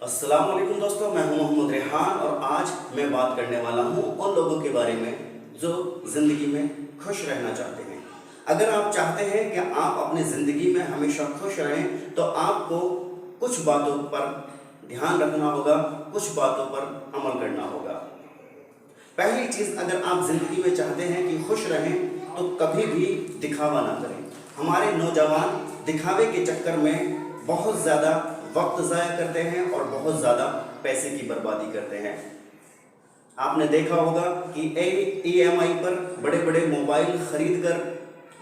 अस्सलाम वालेकुम दोस्तों, मैं हूं मोहम्मद रेहान और आज मैं बात करने वाला हूं उन लोगों के बारे में जो ज़िंदगी में खुश रहना चाहते हैं। अगर आप चाहते हैं कि आप अपनी ज़िंदगी में हमेशा खुश रहें तो आपको कुछ बातों पर ध्यान रखना होगा, कुछ बातों पर अमल करना होगा। पहली चीज़, अगर आप ज़िंदगी में चाहते हैं कि खुश रहें तो कभी भी दिखावा ना करें। हमारे नौजवान दिखावे के चक्कर में बहुत ज़्यादा वक्त ज़ाया करते हैं और बहुत ज़्यादा पैसे की बर्बादी करते हैं। आपने देखा होगा कि ईएमआई पर बड़े बड़े मोबाइल खरीद कर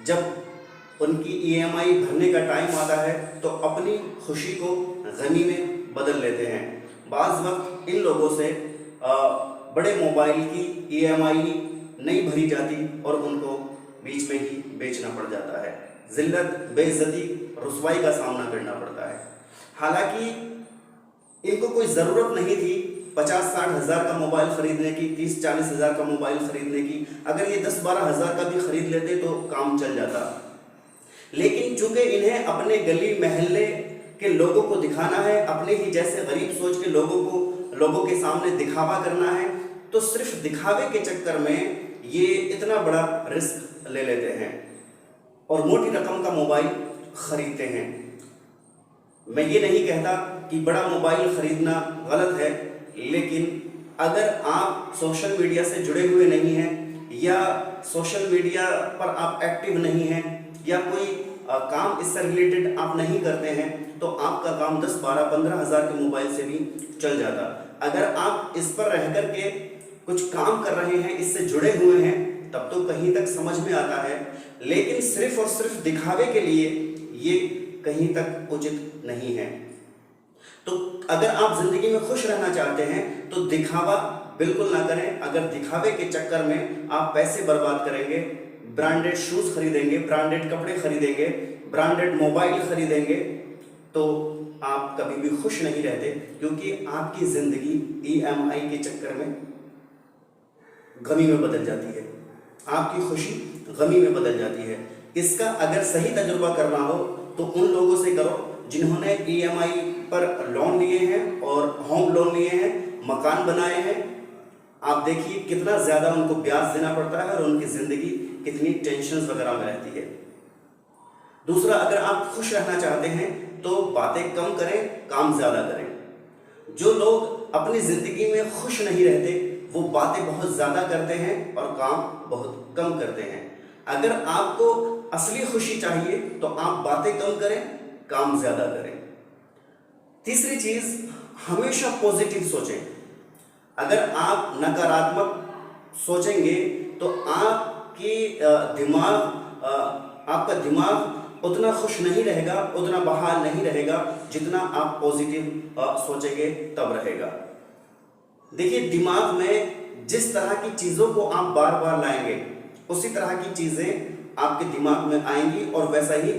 जब उनकी ईएमआई भरने का टाइम आता है तो अपनी खुशी को गमी में बदल लेते हैं। बाज़ वक्त इन लोगों से बड़े मोबाइल की ईएमआई नहीं भरी जाती और उनको बीच में ही बेचना पड़ जाता है। जिल्लत, बेइज्जती, रुसवाई का सामना करना पड़ता है। हालांकि इनको कोई ज़रूरत नहीं थी 50-60 हज़ार का मोबाइल ख़रीदने की, 30-40 हज़ार का मोबाइल ख़रीदने की। अगर ये 10-12 हज़ार का भी ख़रीद लेते तो काम चल जाता। लेकिन चूंकि इन्हें अपने गली महल्ले के लोगों को दिखाना है, अपने ही जैसे गरीब सोच के लोगों के सामने दिखावा करना है, तो सिर्फ दिखावे के चक्कर में ये इतना बड़ा रिस्क ले लेते हैं और मोटी रकम का मोबाइल ख़रीदते हैं। मैं ये नहीं कहता कि बड़ा मोबाइल ख़रीदना गलत है, लेकिन अगर आप सोशल मीडिया से जुड़े हुए नहीं हैं या सोशल मीडिया पर आप एक्टिव नहीं हैं या कोई काम इससे रिलेटेड आप नहीं करते हैं तो आपका काम 10, 12, 15 हज़ार के मोबाइल से भी चल जाता। अगर आप इस पर रह कर के कुछ काम कर रहे हैं, इससे जुड़े हुए हैं, तब तो कहीं तक समझ में आता है। लेकिन सिर्फ और सिर्फ दिखावे के लिए ये कहीं तक उचित नहीं है। तो अगर आप जिंदगी में खुश रहना चाहते हैं तो दिखावा बिल्कुल ना करें। अगर दिखावे के चक्कर में आप पैसे बर्बाद करेंगे, ब्रांडेड शूज खरीदेंगे, ब्रांडेड कपड़े खरीदेंगे, ब्रांडेड मोबाइल खरीदेंगे, तो आप कभी भी खुश नहीं रहते, क्योंकि आपकी जिंदगी ईएमआई के चक्कर में गमी में बदल जाती है, आपकी खुशी गमी में बदल जाती है। इसका अगर सही तजुर्बा करना हो तो उन लोगों से करो जिन्होंने ईएमआई पर लोन लिए हैं और होम लोन लिए हैं, मकान बनाए हैं। आप देखिए कितना ज़्यादा उनको ब्याज देना पड़ता है और उनकी ज़िंदगी कितनी टेंशन वगैरह में रहती है। दूसरा, अगर आप खुश रहना चाहते हैं तो बातें कम करें, काम ज़्यादा करें। जो लोग अपनी ज़िंदगी में खुश नहीं रहते वो बातें बहुत ज़्यादा करते हैं और काम बहुत कम करते हैं। अगर आपको असली खुशी चाहिए तो आप बातें कम करें, काम ज़्यादा करें। तीसरी चीज़, हमेशा पॉजिटिव सोचें। अगर आप नकारात्मक सोचेंगे तो आपका दिमाग उतना खुश नहीं रहेगा, उतना बहाल नहीं रहेगा जितना आप पॉजिटिव सोचेंगे तब रहेगा। देखिए, दिमाग में जिस तरह की चीज़ों को आप बार बार लाएंगे उसी तरह की चीज़ें आपके दिमाग में आएंगी और वैसा ही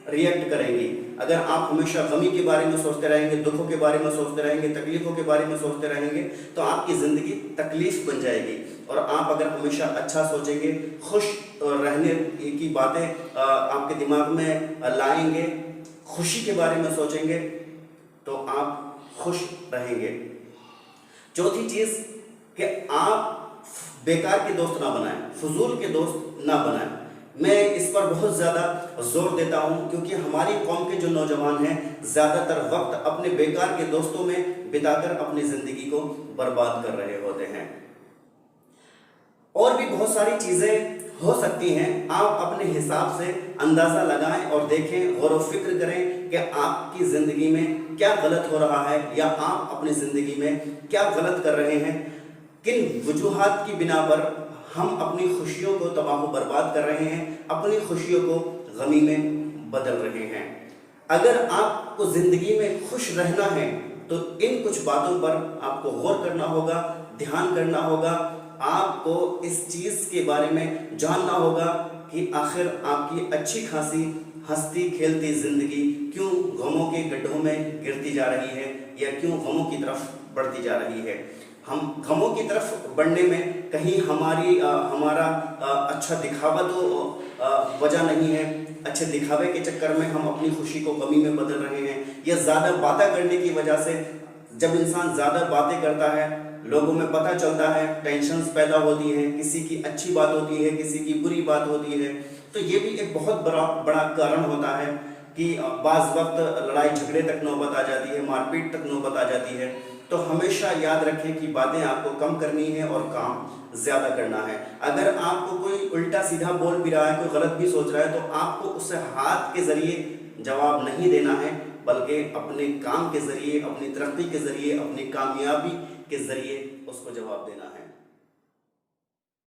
रिएक्ट करेंगी। अगर आप हमेशा गमी के बारे में सोचते रहेंगे, दुखों के बारे में सोचते रहेंगे, तकलीफ़ों के बारे में सोचते रहेंगे तो आपकी ज़िंदगी तकलीफ़ बन जाएगी। और आप अगर हमेशा अच्छा सोचेंगे, खुश रहने की बातें आपके दिमाग में लाएंगे, खुशी के बारे में सोचेंगे तो आप खुश रहेंगे। चौथी चीज़ कि आप बेकार के दोस्त ना बनाएं, फजूल के दोस्त ना बनाएं। मैं इस पर बहुत ज़्यादा जोर देता हूं क्योंकि हमारी कौम के जो नौजवान हैं ज़्यादातर वक्त अपने बेकार के दोस्तों में बिताकर अपनी ज़िंदगी को बर्बाद कर रहे होते हैं। और भी बहुत सारी चीज़ें हो सकती हैं, आप अपने हिसाब से अंदाज़ा लगाएं और देखें, गौर व फिक्र करें कि आपकी ज़िंदगी में क्या गलत हो रहा है या आप अपनी ज़िंदगी में क्या गलत कर रहे हैं, किन वजूहात की बिना पर हम अपनी खुशियों को तबाह बर्बाद कर रहे हैं, अपनी खुशियों को गमी में बदल रहे हैं। अगर आपको ज़िंदगी में खुश रहना है तो इन कुछ बातों पर आपको गौर करना होगा, ध्यान करना होगा। आपको इस चीज़ के बारे में जानना होगा कि आखिर आपकी अच्छी खासी हंसती खेलती ज़िंदगी क्यों गमों के गड्ढों में गिरती जा रही है या क्यों गमों की तरफ बढ़ती जा रही है। हम गमों की तरफ बढ़ने में कहीं हमारा अच्छा दिखावा तो वजह नहीं है। अच्छे दिखावे के चक्कर में हम अपनी खुशी को गमी में बदल रहे हैं या ज़्यादा बातें करने की वजह से जब इंसान ज़्यादा बातें करता है, लोगों में पता चलता है, टेंशन्स पैदा होती हैं, किसी की अच्छी बात होती है, किसी की बुरी बात होती है, तो ये भी एक बहुत बड़ा बड़ा कारण होता है कि बाज़ वक्त लड़ाई झगड़े तक नौबत आ जाती है, मारपीट तक नौबत आ जाती है। तो हमेशा याद रखें कि बातें आपको कम करनी है और काम ज़्यादा करना है। अगर आपको कोई उल्टा सीधा बोल भी रहा है, कोई गलत भी सोच रहा है, तो आपको उसे हाथ के ज़रिए जवाब नहीं देना है, बल्कि अपने काम के ज़रिए, अपनी तरक्की के ज़रिए, अपनी कामयाबी के ज़रिए उसको जवाब देना है।